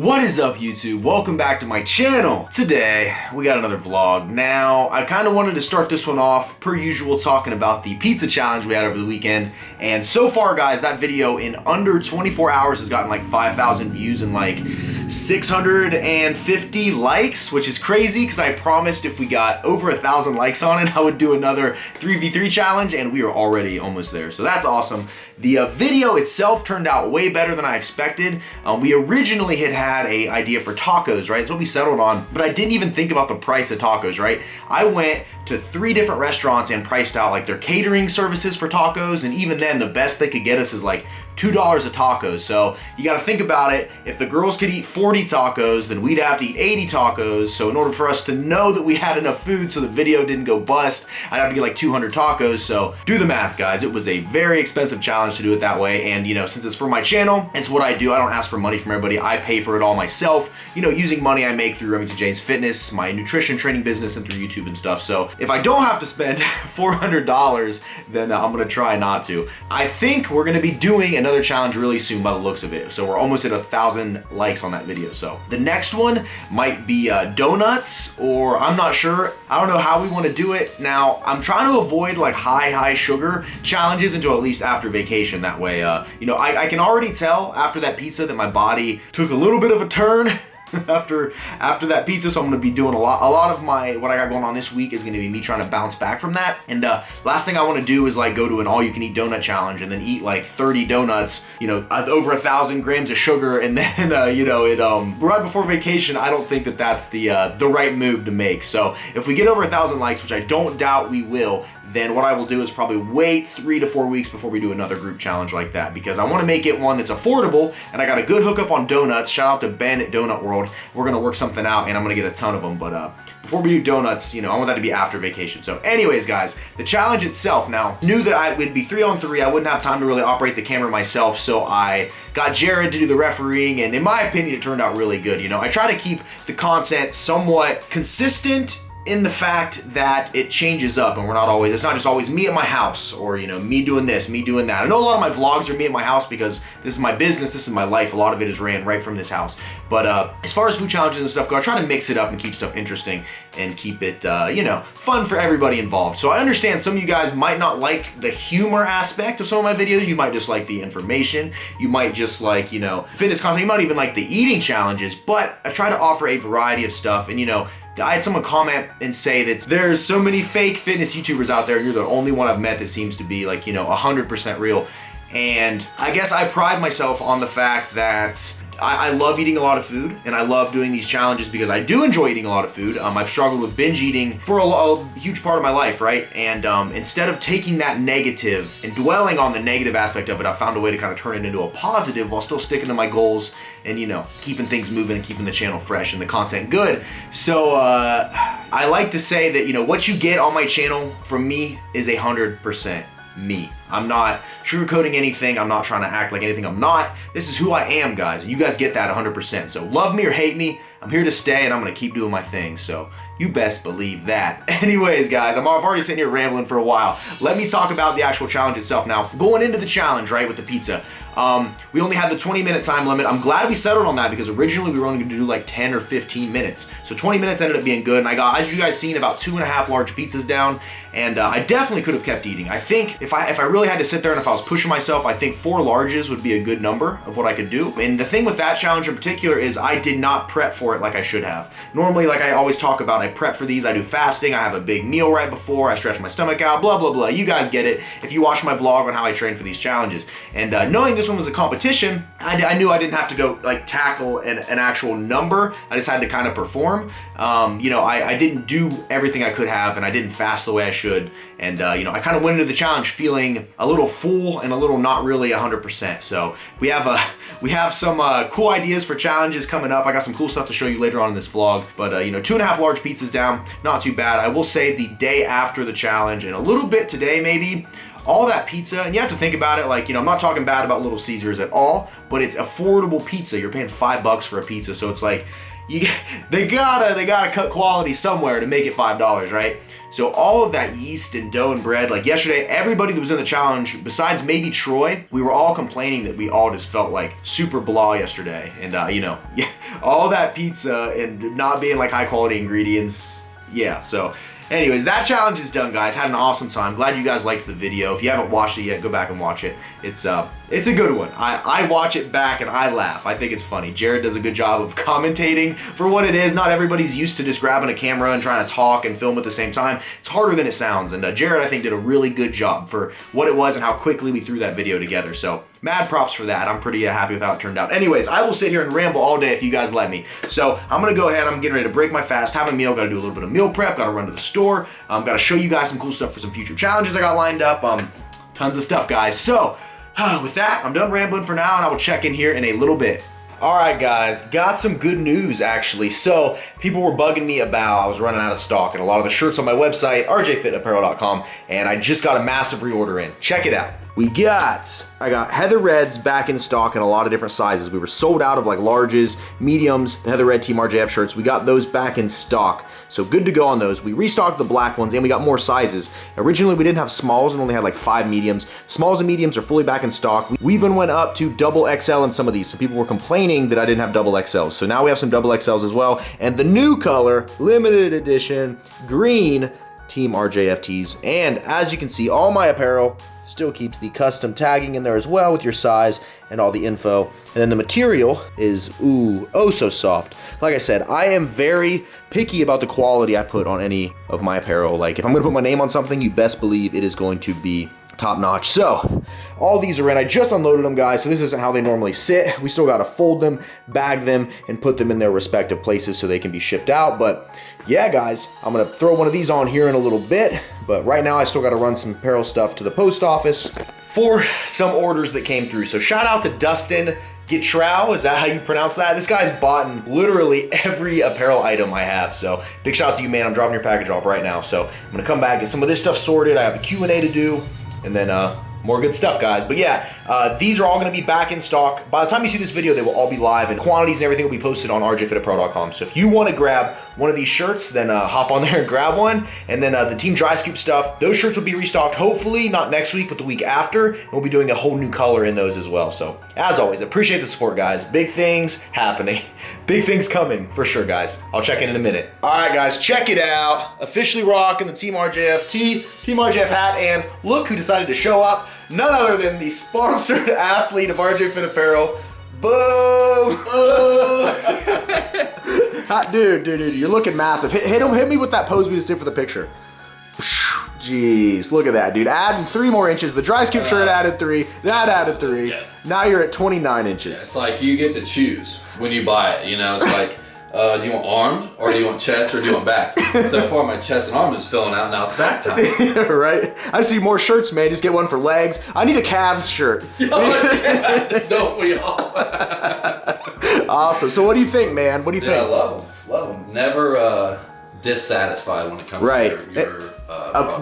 What is up, YouTube? Welcome back to my channel. Today we got another vlog. Now I kind of wanted to start this one off per usual talking about the pizza challenge we had over the weekend, and so far guys, that video in under 24 hours has gotten like 5,000 views and like 650 likes, which is crazy because I promised if we got over 1,000 likes on it I would do another 3v3 challenge, and we are already almost there, so that's awesome. The video itself turned out way better than I expected. We originally had a idea for tacos, right? That's what we settled on, but I didn't even think about the price of tacos, right? I went to 3 different restaurants and priced out like their catering services for tacos, and even then the best they could get us is like $2 a taco. So you gotta think about it. If the girls could eat 40 tacos, then we'd have to eat 80 tacos. So in order for us to know that we had enough food so the video didn't go bust, I'd have to get like 200 tacos. So do the math, guys. It was a very expensive challenge to do it that way. And you know, since it's for my channel, it's what I do. I don't ask for money from everybody. I pay for it all myself, you know, using money I make through Remington Fitness, my nutrition training business, and through YouTube and stuff. So if I don't have to spend $400, then I'm gonna try not to. I think we're gonna be doing another challenge really soon by the looks of it. So we're almost at 1,000 likes on that video. So the next one might be donuts, or I'm not sure. I don't know how we want to do it. Now I'm trying to avoid like high sugar challenges until at least after vacation. That way, you know, I can already tell after that pizza that my body took a little bit of a turn after that pizza, so I'm gonna be doing a lot of what I got going on this week is gonna be me trying to bounce back from that. And last thing I want to do is like go to an all-you-can-eat donut challenge and then eat like 30 donuts, you know, over 1,000 grams of sugar, and then you know, right before vacation. I don't think that that's the right move to make. So if we get over 1,000 likes, which I don't doubt we will, then what I will do is probably wait 3 to 4 weeks before we do another group challenge like that, because I want to make it one that's affordable, and I got a good hookup on donuts. Shout out to Ben at Donut World. We're gonna work something out, and I'm gonna get a ton of them. But before we do donuts, you know, I want that to be after vacation. So anyways, guys, the challenge itself, now knew that I would be 3-on-3. I wouldn't have time to really operate the camera myself, so I got Jared to do the refereeing, and in my opinion, it turned out really good. You know, I try to keep the content somewhat consistent in the fact that it changes up, and it's not just always me at my house, or you know, me doing this, me doing that. I know a lot of my vlogs are me at my house because this is my business, this is my life. A lot of it is ran right from this house. But as far as food challenges and stuff go, I try to mix it up and keep stuff interesting and keep it you know, fun for everybody involved. So I understand some of you guys might not like the humor aspect of some of my videos. You might just like the information. You might just like, you know, fitness content. You might even like the eating challenges. But I try to offer a variety of stuff. And you know, I had someone comment and say that there's so many fake fitness YouTubers out there, and you're the only one I've met that seems to be like, you know, 100% real. And I guess I pride myself on the fact that I love eating a lot of food, and I love doing these challenges because I do enjoy eating a lot of food. I've struggled with binge eating for a huge part of my life, right? And instead of taking that negative and dwelling on the negative aspect of it, I found a way to kind of turn it into a positive while still sticking to my goals and, you know, keeping things moving and keeping the channel fresh and the content good. So I like to say that, you know, what you get on my channel from me is 100% me. I'm not sugarcoating anything. I'm not trying to act like anything I'm not. This is who I am, guys, and you guys get that 100%. So love me or hate me, I'm here to stay, and I'm gonna keep doing my thing. So you best believe that. Anyways, guys, I've already sitting here rambling for a while. Let me talk about the actual challenge itself. Now, going into the challenge, right, with the pizza, we only had the 20-minute time limit. I'm glad we settled on that because originally we were only gonna do like 10 or 15 minutes. So 20 minutes ended up being good, and I got, as you guys seen, about 2.5 large pizzas down, and I definitely could have kept eating. I think if I really had to sit there and if I was pushing myself, I think 4 larges would be a good number of what I could do. And the thing with that challenge in particular is I did not prep for it like I should have. Normally, like I always talk about, I prep for these. I do fasting. I have a big meal right before. I stretch my stomach out, blah, blah, blah. You guys get it if you watch my vlog on how I train for these challenges. And knowing this one was a competition, I knew I didn't have to go like tackle an actual number. I just had to kind of perform. You know, I didn't do everything I could have, and I didn't fast the way I should. And you know, I kind of went into the challenge feeling a little full and a little not really 100%. So we have some cool ideas for challenges coming up. I got some cool stuff to show you later on in this vlog. But you know, 2.5 large pizzas down, not too bad. I will say the day after the challenge and a little bit today maybe all that pizza, and you have to think about it like, you know, I'm not talking bad about Little Caesars at all, but it's affordable pizza. You're paying $5 for a pizza, so it's like, they gotta cut quality somewhere to make it $5, right? So all of that yeast and dough and bread, like yesterday, everybody that was in the challenge, besides maybe Troy, we were all complaining that we all just felt like super blah yesterday. And you know, all that pizza and not being like high quality ingredients, yeah, so. Anyways, that challenge is done, guys. Had an awesome time. Glad you guys liked the video. If you haven't watched it yet, go back and watch it. It's a good one. I watch it back and I laugh. I think it's funny. Jared does a good job of commentating for what it is. Not everybody's used to just grabbing a camera and trying to talk and film at the same time. It's harder than it sounds. And Jared, I think, did a really good job for what it was and how quickly we threw that video together. So mad props for that. I'm pretty happy with how it turned out. Anyways, I will sit here and ramble all day if you guys let me. So I'm gonna go ahead. I'm getting ready to break my fast, have a meal, gotta do a little bit of meal prep, gotta run to the store. Gotta show you guys some cool stuff for some future challenges I got lined up. Tons of stuff, guys. So with that, I'm done rambling for now, and I will check in here in a little bit. All right, guys, got some good news, actually. So people were bugging me about, I was running out of stock and a lot of the shirts on my website, rjfitapparel.com, and I just got a massive reorder in. Check it out. I got Heather Reds back in stock in a lot of different sizes. We were sold out of like larges, mediums, the Heather Red Team RJF shirts. We got those back in stock. So good to go on those. We restocked the black ones and we got more sizes. Originally we didn't have smalls and only had like 5 mediums. Smalls and mediums are fully back in stock. We even went up to double XL in some of these. So people were complaining that I didn't have double XLs. So now we have some double XLs as well. And the new color, limited edition, green, Team RJF tees. And as you can see, all my apparel still keeps the custom tagging in there as well with your size and all the info. And then the material is, ooh, oh so soft. Like I said, I am very picky about the quality I put on any of my apparel. Like if I'm gonna put my name on something, you best believe it is going to be top notch. So all these are in. I just unloaded them, guys, so this isn't how they normally sit. We still gotta fold them, bag them, and put them in their respective places so they can be shipped out. But yeah, guys, I'm gonna throw one of these on here in a little bit, but right now I still gotta run some apparel stuff to the post office for some orders that came through. So shout out to Dustin Gitrow, is that how you pronounce that? This guy's bought literally every apparel item I have, so big shout out to you, man. I'm dropping your package off right now. So I'm gonna come back, get some of this stuff sorted. I have a Q&A to do, and then more good stuff, guys. But yeah, these are all gonna be back in stock. By the time you see this video, they will all be live, and quantities and everything will be posted on rjfitapparel.com. So if you wanna grab one of these shirts, then hop on there and grab one. And then the Team Dry Scoop stuff, those shirts will be restocked, hopefully not next week, but the week after. And we'll be doing a whole new color in those as well. So as always, appreciate the support, guys. Big things happening. Big things coming for sure, guys. I'll check in a minute. All right, guys, check it out. Officially rocking the Team RJF tee, Team RJF hat, and look who decided to show up. None other than the sponsored athlete of RJ Fit Apparel. Boom! Dude, you're looking massive. Hit me with that pose we just did for the picture. Jeez, look at that, dude. Adding 3 more inches. The Dry Scoop shirt added 3. That added 3. Yeah. Now you're at 29 inches. Yeah, it's like you get to choose when you buy it. You know, it's like, do you want arms, or do you want chest, or do you want back? So far, my chest and arms is filling out, now it's back time. Right? I see more shirts, man. Just get one for legs. I need a calves shirt. Oh, yeah. Don't we all? Awesome. So what do you think, man? What do you think? I love them. Love them. Never dissatisfied when it comes to your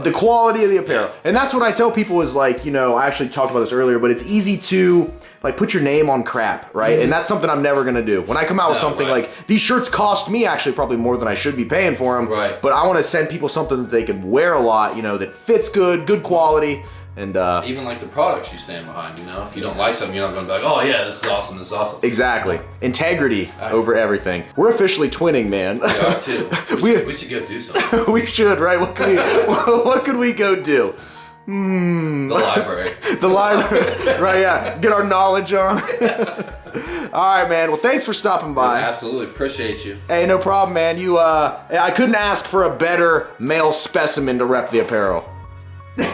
the quality of the apparel. And that's what I tell people is like, you know, I actually talked about this earlier, but it's easy to like put your name on crap, right? Mm-hmm. And that's something I'm never gonna do. When I come out with something like, these shirts cost me actually probably more than I should be paying for them, but I wanna send people something that they can wear a lot, you know, that fits good quality. And even like the products you stand behind, you know, if you don't like something, you're not gonna be like, oh yeah, this is awesome, this is awesome. Exactly. Integrity over everything. We're officially twinning, man. We are too. We should go do something. We should, right? What could we go do? The library. The library, right, yeah. Get our knowledge on. All right, man. Well, thanks for stopping by. Yeah, absolutely. Appreciate you. Hey, no problem, man. I couldn't ask for a better male specimen to rep the apparel. All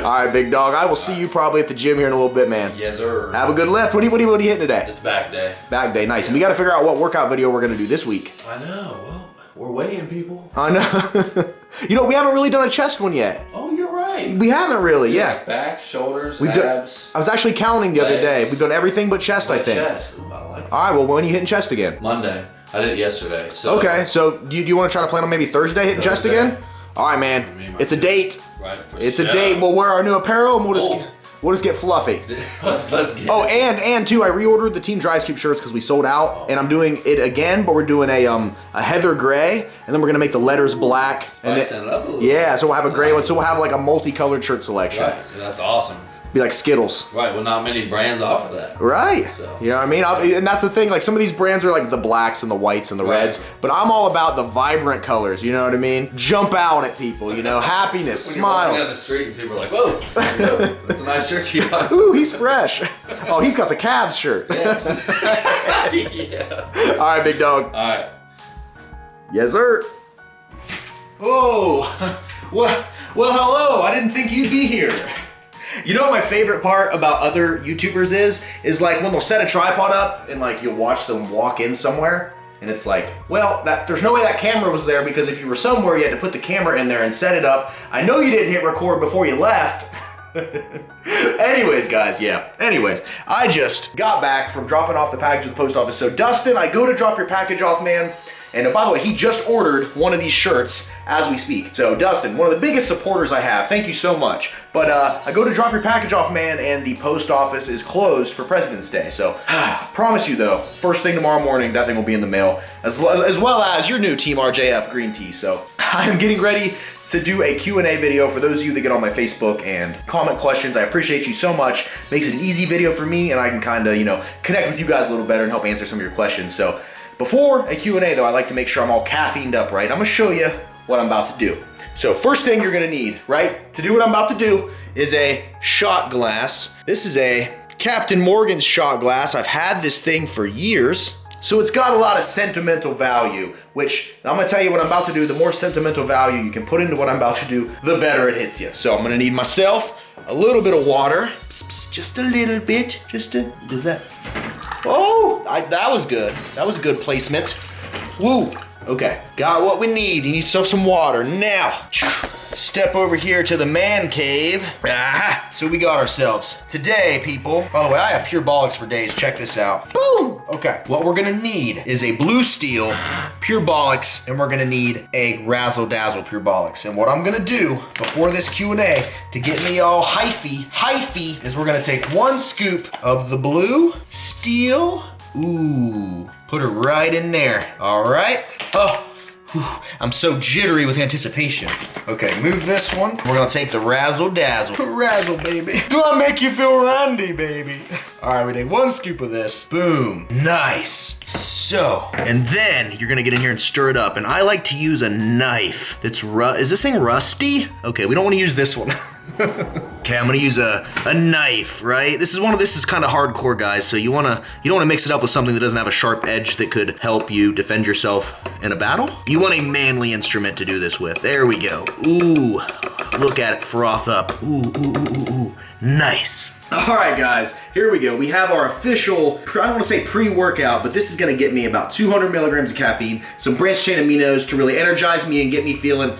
right, big dog. I will see you probably at the gym here in a little bit, man. Yes, sir. Have a good lift. What are you hitting today? It's back day. Back day, nice. And we got to figure out what workout video we're gonna do this week. I know. Well, we're waiting, people. I know. You know, we haven't really done a chest one yet. Oh, you're right. We haven't really, yeah. Like back, shoulders, abs. I was actually counting the other day. We've done everything but chest, I think. Chest. Ooh, I like that. All right. Well, when are you hitting chest again? Monday. I did it yesterday. So okay. So do you want to try to plan on maybe Thursday hitting chest again? All right, man. It's a date. Right. It's a date. We'll wear our new apparel and we'll just get fluffy. Let's get Oh, and too, I reordered the Team Dry Scoop shirts because we sold out, and I'm doing it again, but we're doing a heather gray, and then we're gonna make the letters black. And it up a little. Yeah, so we'll have a gray one. So we'll have like a multicolored shirt selection. Right. That's awesome. Be like Skittles. Right. Well, not many brands offer that. Right. So. You know what I mean? And that's the thing. Like some of these brands are like the blacks and the whites and the reds, but I'm all about the vibrant colors. You know what I mean? Jump out at people. You know, happiness, when smiles. You're walking down the street and people are like, "Whoa, that's a nice shirt you got." Ooh, he's fresh. Oh, he's got the Cavs shirt. Yes. Yeah. All right, big dog. All right. Yes, sir. Oh, well, hello. I didn't think you'd be here. You know what my favorite part about other YouTubers is like when they'll set a tripod up and like you'll watch them walk in somewhere and it's like, well, there's no way that camera was there because if you were somewhere you had to put the camera in there and set it up. I know you didn't hit record before you left. Anyways, guys, yeah. Anyways, I just got back from dropping off the package at the post office. So Dustin, I go to drop your package off, man. And by the way, he just ordered one of these shirts as we speak. So Dustin, one of the biggest supporters I have. Thank you so much. But I go to drop your package off, man, and the post office is closed for President's Day. So promise you though, first thing tomorrow morning, that thing will be in the mail, as well as your new Team RJF green tea. So I'm getting ready to do a Q&A video for those of you that get on my Facebook and comment questions. I appreciate you so much. Makes it an easy video for me and I can kind of, you know, connect with you guys a little better and help answer some of your questions. So before a Q&A though, I like to make sure I'm all caffeined up, right? I'm gonna show you what I'm about to do. So first thing you're gonna need, right, to do what I'm about to do is a shot glass. This is a Captain Morgan's shot glass. I've had this thing for years. So it's got a lot of sentimental value, which I'm gonna tell you what I'm about to do, the more sentimental value you can put into what I'm about to do, the better it hits you. So I'm gonna need myself a little bit of water, just a little bit, does that? Oh, that was good. That was a good placement. Woo, okay, got what we need. You need yourself some water. Now, step over here to the man cave. Ah, so we got ourselves. Today, people, by the way, I have pure bollocks for days. Check this out. Boom, okay. What we're gonna need is a blue steel, pure bollocks, and we're gonna need a razzle dazzle pure bollocks. And what I'm gonna do before this Q&A to get me all hyphy, is we're gonna take 1 scoop of the blue steel. Ooh, put her right in there. All right. Oh, whew, I'm so jittery with anticipation. Okay, move this one. We're gonna take the razzle dazzle. Razzle, baby. Do I make you feel randy, baby? All right, we take 1 scoop of this. Boom. Nice. So, and then you're gonna get in here and stir it up. And I like to use a knife that's is this thing rusty? Okay, we don't wanna use this one. Okay, I'm gonna use a knife, right? This is kind of hardcore, guys. So you don't wanna mix it up with something that doesn't have a sharp edge that could help you defend yourself in a battle. You want a manly instrument to do this with. There we go. Ooh, look at it froth up. Ooh, nice. All right, guys, here we go. We have our official, I don't want to say pre-workout, but this is gonna get me about 200 milligrams of caffeine, some branched chain aminos to really energize me and get me feeling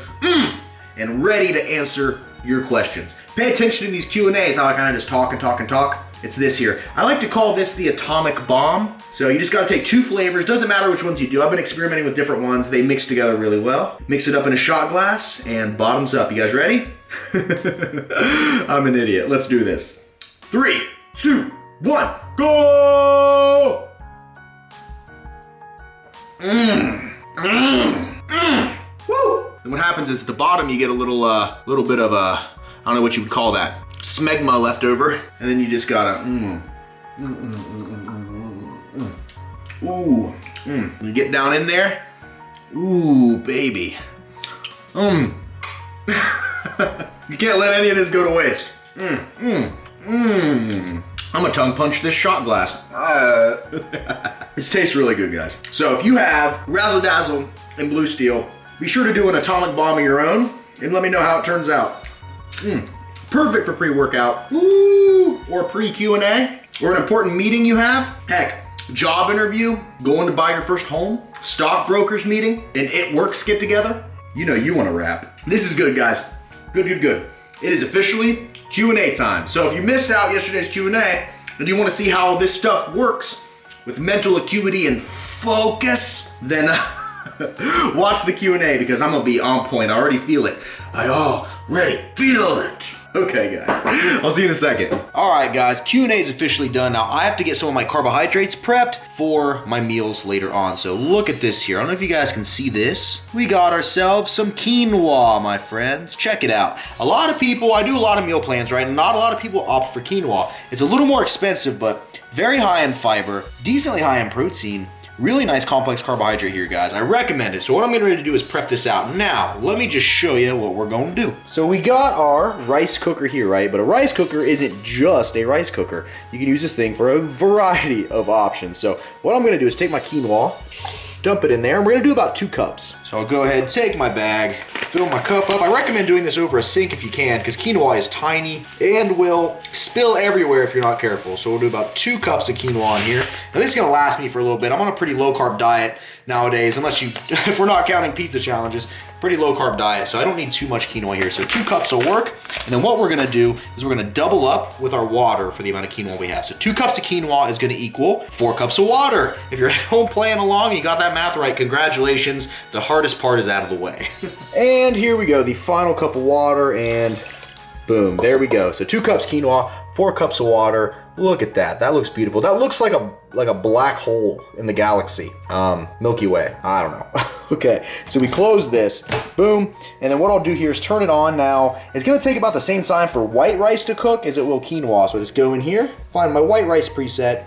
and ready to answer your questions. Pay attention to these Q&As, how I kind of just talk and talk and talk. It's this here. I like to call this the atomic bomb. So you just gotta take 2 flavors, doesn't matter which ones you do. I've been experimenting with different ones. They mix together really well. Mix it up in a shot glass and bottoms up. You guys ready? I'm an idiot. Let's do this. 3, 2, 1, go! Woo! And what happens is at the bottom you get a little bit of I don't know what you would call that, smegma left over, and then you just gotta You get down in there, ooh, baby, You can't let any of this go to waste. I'm gonna tongue punch this shot glass. This tastes really good, guys. So if you have Razzle Dazzle and Blue Steel, be sure to do an atomic bomb of your own and let me know how it turns out. Perfect for pre-workout, or pre-Q&A, or an important meeting you have. Heck, job interview, going to buy your first home, stockbrokers meeting, an It Works get together. You know you wanna rap. This is good, guys. Good. It is officially Q&A time. So if you missed out yesterday's Q&A and you wanna see how this stuff works with mental acuity and focus, then Watch the Q&A because I'm gonna be on point. I already feel it. I already feel it. Okay, guys. I'll see you in a second. All right, guys. Q&A is officially done. Now, I have to get some of my carbohydrates prepped for my meals later on. So look at this here. I don't know if you guys can see this. We got ourselves some quinoa, my friends. Check it out. A lot of people, I do a lot of meal plans, right? And not a lot of people opt for quinoa. It's a little more expensive, but very high in fiber, decently high in protein. Really nice complex carbohydrate here, guys. I recommend it. So what I'm getting ready to do is prep this out. Now, let me just show you what we're going to do. So we got our rice cooker here, right? But a rice cooker isn't just a rice cooker. You can use this thing for a variety of options. So what I'm going to do is take my quinoa, dump it in there, and we're going to do about 2 cups. So I'll go ahead and take my bag, fill my cup up. I recommend doing this over a sink if you can, because quinoa is tiny and will spill everywhere if you're not careful. So we'll do about 2 cups of quinoa in here. Now this is gonna last me for a little bit. I'm on a pretty low carb diet nowadays, unless you, if we're not counting pizza challenges, pretty low carb diet. So I don't need too much quinoa here. So 2 cups will work. And then what we're gonna do is we're gonna double up with our water for the amount of quinoa we have. So 2 cups of quinoa is gonna equal 4 cups of water. If you're at home playing along and you got that math right, congratulations. The hardest part is out of the way. And here we go, the final cup of water, and boom, there we go. So 2 cups quinoa, 4 cups of water. Look at that, that looks beautiful. That looks like a black hole in the galaxy. Milky Way, I don't know. Okay, so we close this, boom, and then what I'll do here is turn it on now. It's gonna take about the same time for white rice to cook as it will quinoa. So I just go in here, find my white rice preset,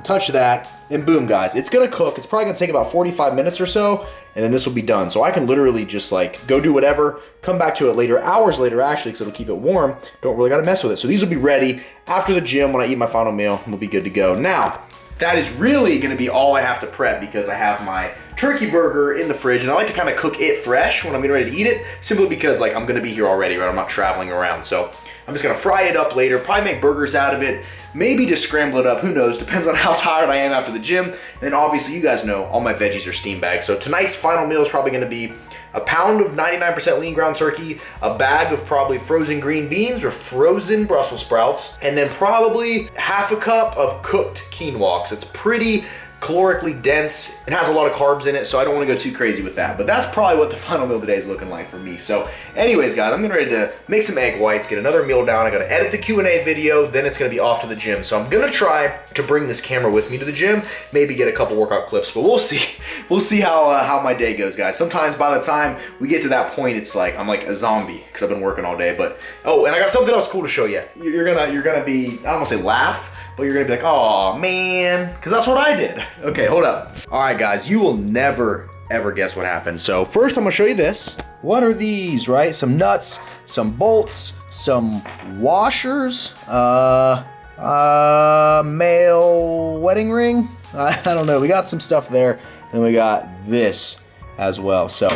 touch that, and boom, guys, it's gonna cook. It's probably gonna take about 45 minutes or so, and then this will be done. So I can literally just like go do whatever, come back to it later, hours later actually, because it'll keep it warm. Don't really gotta mess with it. So these will be ready after the gym when I eat my final meal, and we'll be good to go. Now, that is really gonna be all I have to prep because I have my turkey burger in the fridge, and I like to kind of cook it fresh when I'm getting ready to eat it, simply because like I'm gonna be here already, right? I'm not traveling around. So I'm just gonna fry it up later, probably make burgers out of it, maybe just scramble it up, who knows, depends on how tired I am after the gym. And then obviously you guys know all my veggies are steam bags. So tonight's final meal is probably gonna be a pound of 99% lean ground turkey, a bag of probably frozen green beans or frozen Brussels sprouts, and then probably half a cup of cooked quinoa, because it's pretty calorically dense. It has a lot of carbs in it, so I don't want to go too crazy with that. But that's probably what the final meal today is looking like for me. So anyways, guys, I'm getting ready to make some egg whites, get another meal down. I got to edit the Q&A video, then it's going to be off to the gym. So I'm going to try to bring this camera with me to the gym, maybe get a couple workout clips, but we'll see. We'll see how my day goes, guys. Sometimes by the time we get to that point, it's like I'm like a zombie because I've been working all day. But oh, and I got something else cool to show you. You're gonna be, I don't want to say laugh, but you're gonna be like, oh man, because that's what I did. Okay, hold up. All right, guys, you will never ever guess what happened. So first I'm gonna show you this. What are these, right? Some nuts, some bolts, some washers, male wedding ring. I don't know, we got some stuff there, and we got this as well. So,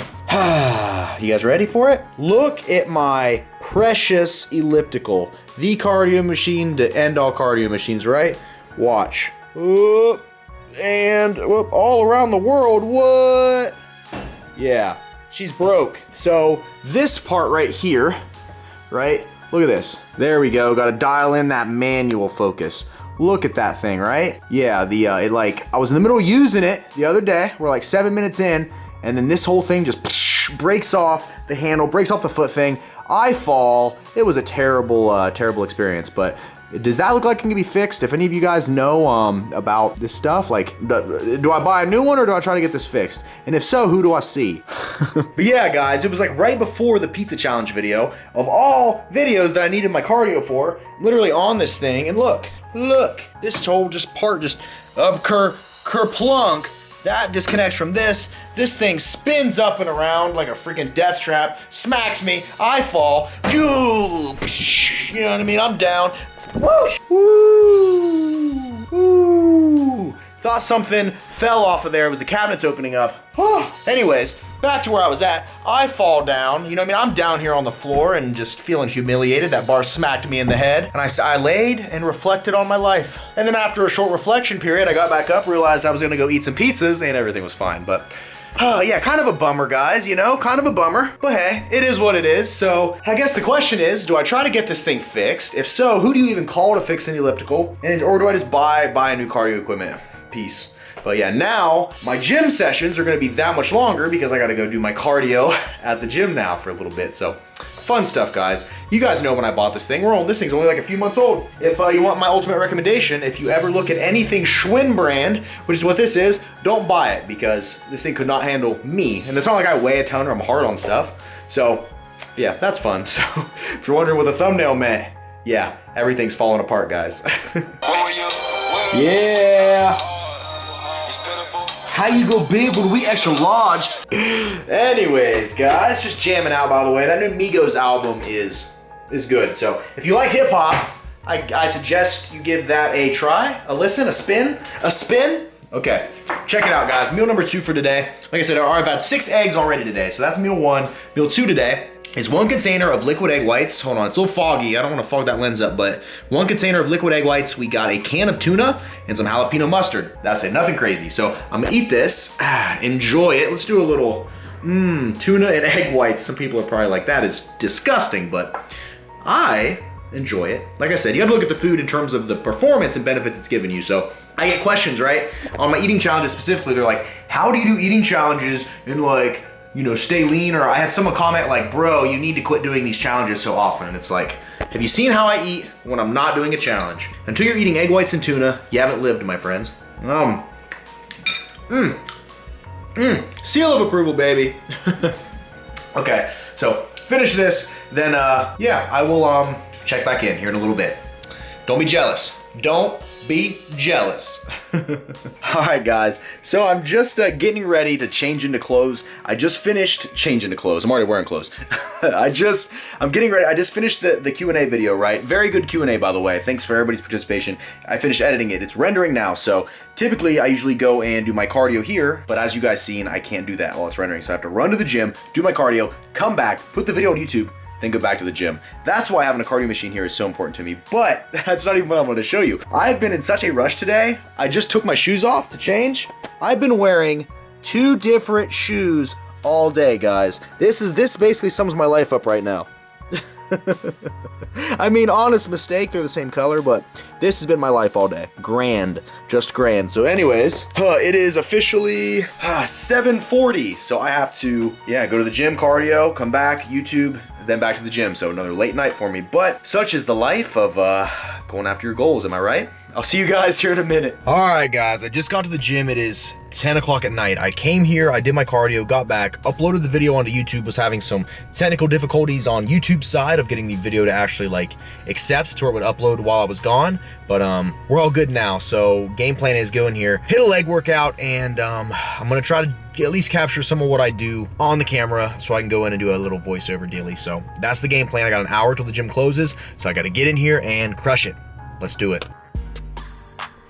you guys ready for it? Look at my precious elliptical. The cardio machine to end all cardio machines, right? Watch. Whoop. And whoop, all around the world, what? Yeah, she's broke. So this part right here, right? Look at this. There we go, gotta dial in that manual focus. Look at that thing, right? Yeah, I was in the middle of using it the other day. We're like 7 minutes in, and then this whole thing just breaks off the handle, breaks off the foot thing. I fall. It was a terrible, terrible experience, but does that look like it can be fixed? If any of you guys know about this stuff, like, do I buy a new one or do I try to get this fixed? And if so, who do I see? But yeah, guys, it was like right before the pizza challenge video. Of all videos that I needed my cardio for, literally on this thing, and look, this whole part kerplunk. That disconnects from this. This thing spins up and around like a freaking death trap, smacks me, I fall, you know what I mean? I'm down. Whoosh. Woo. Woo. Thought something fell off of there. It was the cabinets opening up. Anyways, back to where I was at. I fall down. You know what I mean? I'm down here on the floor and just feeling humiliated. That bar smacked me in the head. And I laid and reflected on my life. And then after a short reflection period, I got back up, realized I was gonna go eat some pizzas, and everything was fine. But yeah, kind of a bummer, guys, you know, kind of a bummer. But hey, it is what it is. So I guess the question is, do I try to get this thing fixed? If so, who do you even call to fix an elliptical? Or do I just buy a new cardio equipment piece? But yeah, now my gym sessions are gonna be that much longer because I gotta go do my cardio at the gym now for a little bit. So fun stuff, guys. You guys know when I bought this thing. This thing's only like a few months old. If you want my ultimate recommendation, if you ever look at anything Schwinn brand, which is what this is, don't buy it because this thing could not handle me. And it's not like I weigh a ton or I'm hard on stuff. So yeah, that's fun. So if you're wondering what the thumbnail meant, yeah, everything's falling apart, guys. Yeah. How you go big when we extra large? Anyways, guys, just jamming out, by the way. That new Migos album is good. So if you like hip hop, I suggest you give that a try, a listen, a spin. Okay, check it out, guys. Meal number 2 for today. Like I said, I've had 6 eggs already today, so that's meal 1. Meal 2 today is 1 container of liquid egg whites. Hold on, it's a little foggy. I don't want to fog that lens up, but 1 container of liquid egg whites. We got a can of tuna and some jalapeno mustard. That's it, nothing crazy. So I'm gonna eat this, enjoy it. Let's do a little tuna and egg whites. Some people are probably like, that is disgusting, but I enjoy it. Like I said, you gotta look at the food in terms of the performance and benefits it's giving you. So I get questions, right? On my eating challenges specifically, they're like, how do you do eating challenges and like, you know, stay lean? Or I had someone comment like, bro, you need to quit doing these challenges so often. And it's like, have you seen how I eat when I'm not doing a challenge? Until you're eating egg whites and tuna, you haven't lived, my friends. Seal of approval, baby. Okay, so finish this, then yeah, I will check back in here in a little bit. Don't be jealous. Don't be jealous. All right, guys. So I'm just getting ready to change into clothes. I just finished changing to clothes. I'm already wearing clothes. I'm getting ready. I just finished the Q&A video, right? Very good Q&A, by the way. Thanks for everybody's participation. I finished editing it. It's rendering now. So typically I usually go and do my cardio here, but as you guys seen, I can't do that while it's rendering. So I have to run to the gym, do my cardio, come back, put the video on YouTube, then go back to the gym. That's why having a cardio machine here is so important to me, but that's not even what I'm going to show you. I've been in such a rush today. I just took my shoes off to change. I've been wearing 2 different shoes all day, guys. This basically sums my life up right now. I mean, honest mistake, they're the same color, but this has been my life all day. Grand, just grand. So anyways, it is officially 7:40, so I have to, yeah, go to the gym, cardio, come back, YouTube, then back to the gym. So another late night for me, but such is the life of going after your goals, am I right? I'll see you guys here in a minute. All right, guys, I just got to the gym. It is 10 o'clock at night. I came here, I did my cardio, got back, uploaded the video onto YouTube, was having some technical difficulties on YouTube's side of getting the video to actually like accept to where it would upload while I was gone, but we're all good now. So game plan is go in here, hit a leg workout, and I'm gonna try to at least capture some of what I do on the camera so I can go in and do a little voiceover daily. So that's the game plan. I got an hour till the gym closes, so I gotta get in here and crush it. Let's do it.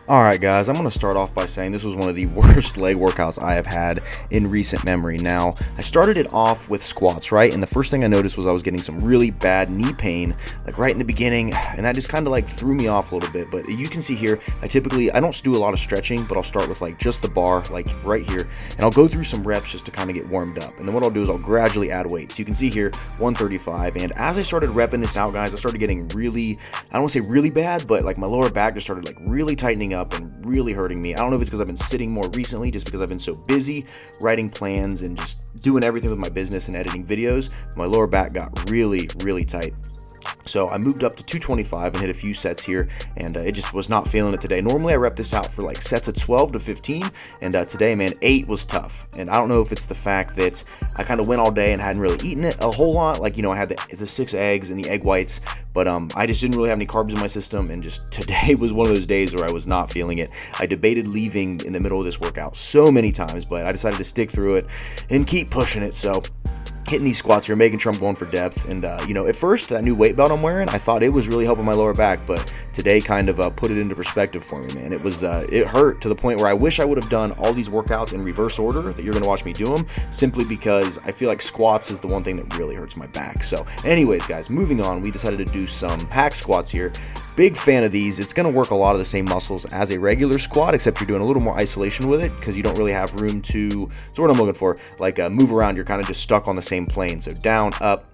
Alright guys, I'm going to start off by saying this was one of the worst leg workouts I have had in recent memory. Now, I started it off with squats, right? And the first thing I noticed was I was getting some really bad knee pain, like right in the beginning, and that just kind of like threw me off a little bit. But you can see here, I don't do a lot of stretching, but I'll start with like just the bar, like right here, and I'll go through some reps just to kind of get warmed up. And then what I'll do is I'll gradually add weight. So you can see here, 135, and as I started repping this out, guys, I started getting really, I don't want to say really bad, but like my lower back just started like really tightening up and really hurting me. I don't know if it's because I've been sitting more recently, just because I've been so busy writing plans and just doing everything with my business and editing videos. My lower back got really, really tight. So I moved up to 225 and hit a few sets here, and it just was not feeling it today. Normally I rep this out for like sets of 12 to 15, and today, man, 8 was tough. And I don't know if it's the fact that I kind of went all day and hadn't really eaten it a whole lot. Like, you know, I had the 6 eggs and the egg whites, but I just didn't really have any carbs in my system, and just today was one of those days where I was not feeling it. I debated leaving in the middle of this workout so many times, but I decided to stick through it and keep pushing it. So hitting these squats here, making sure I'm going for depth. And you know, at first that new weight belt I'm wearing, I thought it was really helping my lower back, but today kind of put it into perspective for me, man. It was it hurt to the point where I wish I would have done all these workouts in reverse order that you're gonna watch me do them, simply because I feel like squats is the one thing that really hurts my back. So anyways, guys, moving on, we decided to do some hack squats here. Big fan of these. It's going to work a lot of the same muscles as a regular squat, except you're doing a little more isolation with it because you don't really have room to, so what I'm looking for, like move around. You're kind of just stuck on the same plane. So down, up,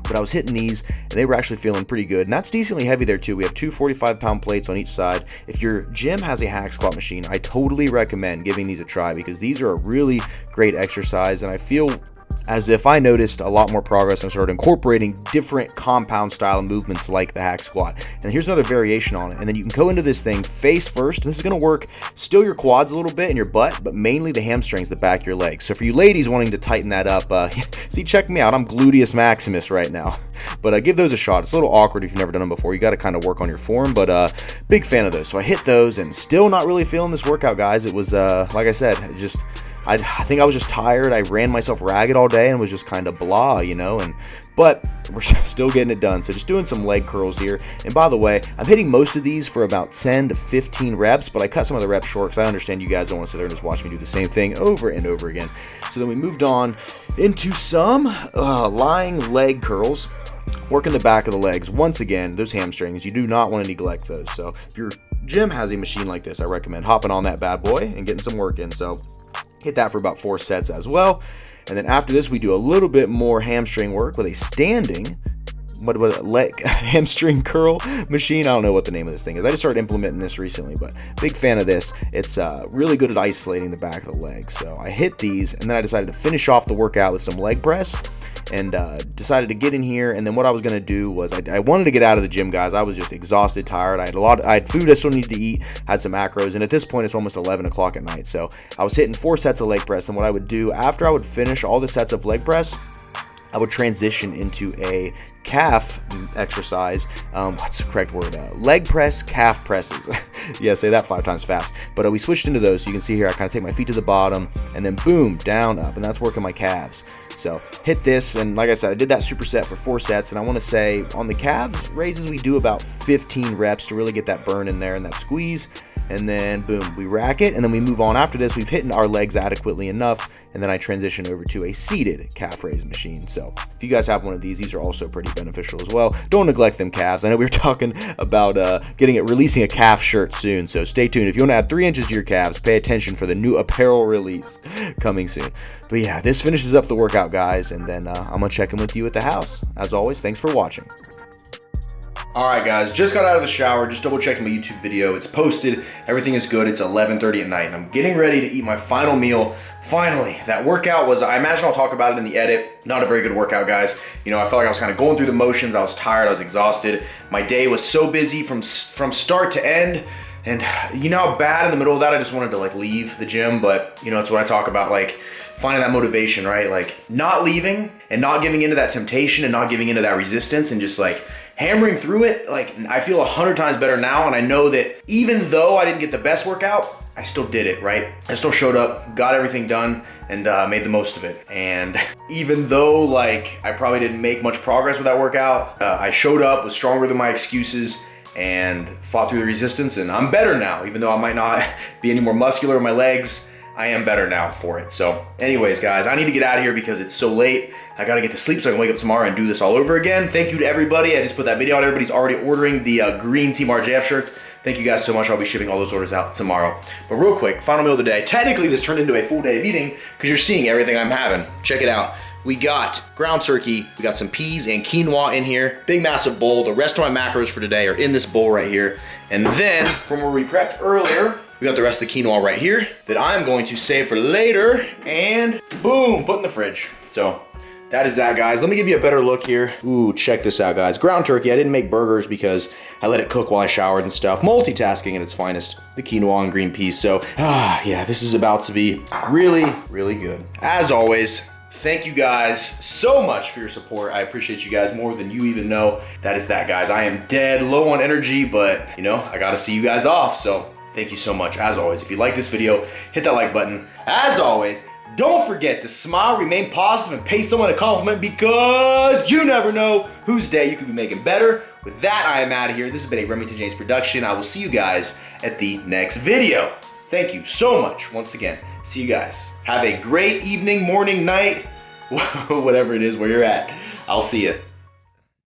but I was hitting these and they were actually feeling pretty good. And that's decently heavy there too. We have two 45-pound plates on each side. If your gym has a hack squat machine, I totally recommend giving these a try because these are a really great exercise, and I feel as if I noticed a lot more progress and started incorporating different compound style movements like the hack squat. And here's another variation on it. And then you can go into this thing face first. This is going to work still your quads a little bit and your butt, but mainly the hamstrings, the back of your legs. So for you ladies wanting to tighten that up, see, check me out. I'm gluteus maximus right now. But give those a shot. It's a little awkward if you've never done them before. You got to kind of work on your form, but big fan of those. So I hit those and still not really feeling this workout, guys. It was, like I said, I think I was just tired. I ran myself ragged all day and was just kind of blah, you know, but we're still getting it done. So just doing some leg curls here. And by the way, I'm hitting most of these for about 10 to 15 reps, but I cut some of the reps short because I understand you guys don't want to sit there and just watch me do the same thing over and over again. So then we moved on into some lying leg curls. Working the back of the legs. Once again, those hamstrings, you do not want to neglect those. So if your gym has a machine like this, I recommend hopping on that bad boy and getting some work in. So hit that for about 4 sets as well. And then after this, we do a little bit more hamstring work with a standing leg hamstring curl machine. I don't know what the name of this thing is. I just started implementing this recently, but big fan of this. It's really good at isolating the back of the leg. So I hit these, and then I decided to finish off the workout with some leg press. And decided to get in here, and then what I was gonna do was I wanted to get out of the gym, guys. I was just exhausted, tired. I had food I still needed to eat, had some macros, and at this point it's almost 11 o'clock at night. So I was hitting 4 sets of leg press, and what I would do after I would finish all the sets of leg press, I would transition into a calf exercise. What's the correct word? Leg press, calf presses. Yeah, say that 5 times fast. But we switched into those. So you can see here, I kind of take my feet to the bottom and then boom, down, up. And that's working my calves. So hit this. And like I said, I did that superset for 4 sets. And I want to say on the calves raises, we do about 15 reps to really get that burn in there and that squeeze. And then boom, we rack it, and then we move on. After this, we've hit our legs adequately enough, and then I transition over to a seated calf raise machine. So if you guys have one of these are also pretty beneficial as well. Don't neglect them calves. I know we were talking about releasing a calf shirt soon, so stay tuned. If you want to add 3 inches to your calves, pay attention for the new apparel release coming soon. But yeah, this finishes up the workout, guys, and then I'm gonna check in with you at the house. As always, thanks for watching. Alright guys, just got out of the shower, just double checking my YouTube video. It's posted, everything is good. It's 11:30 at night and I'm getting ready to eat my final meal. Finally, that workout was, I imagine I'll talk about it in the edit, not a very good workout, guys. You know, I felt like I was kind of going through the motions. I was tired, I was exhausted. My day was so busy from start to end. And you know how bad in the middle of that I just wanted to like leave the gym, but you know, it's what I talk about, like finding that motivation, right? Like not leaving and not giving into that temptation and not giving into that resistance and just like hammering through it. Like I feel 100 times better now, and I know that even though I didn't get the best workout, I still did it, right? I still showed up, got everything done, and made the most of it. And even though like I probably didn't make much progress with that workout, I showed up, was stronger than my excuses, and fought through the resistance, and I'm better now. Even though I might not be any more muscular in my legs, I am better now for it. So anyways, guys, I need to get out of here because it's so late. I gotta get to sleep so I can wake up tomorrow and do this all over again. Thank you to everybody. I just put that video out. Everybody's already ordering the green Team RJF shirts. Thank you guys so much. I'll be shipping all those orders out tomorrow. But real quick, final meal of the day. Technically, this turned into a full day of eating because you're seeing everything I'm having. Check it out. We got ground turkey, we got some peas and quinoa in here. Big massive bowl. The rest of my macros for today are in this bowl right here. And then from where we prepped earlier, we got the rest of the quinoa right here that I'm going to save for later and boom, put in the fridge. So that is that, guys. Let me give you a better look here. Ooh, check this out, guys. Ground turkey. I didn't make burgers because I let it cook while I showered and stuff. Multitasking at its finest. The quinoa and green peas. So, yeah, this is about to be really, really good. As always, thank you guys so much for your support. I appreciate you guys more than you even know. That is that, guys. I am dead low on energy, but, you know, I got to see you guys off. So thank you so much. As always, if you like this video, hit that like button. As always, don't forget to smile, remain positive, and pay someone a compliment because you never know whose day you could be making better. With that, I am out of here. This has been a Remington James production. I will see you guys at the next video. Thank you so much once again. See you guys. Have a great evening, morning, night, whatever it is where you're at. I'll see you.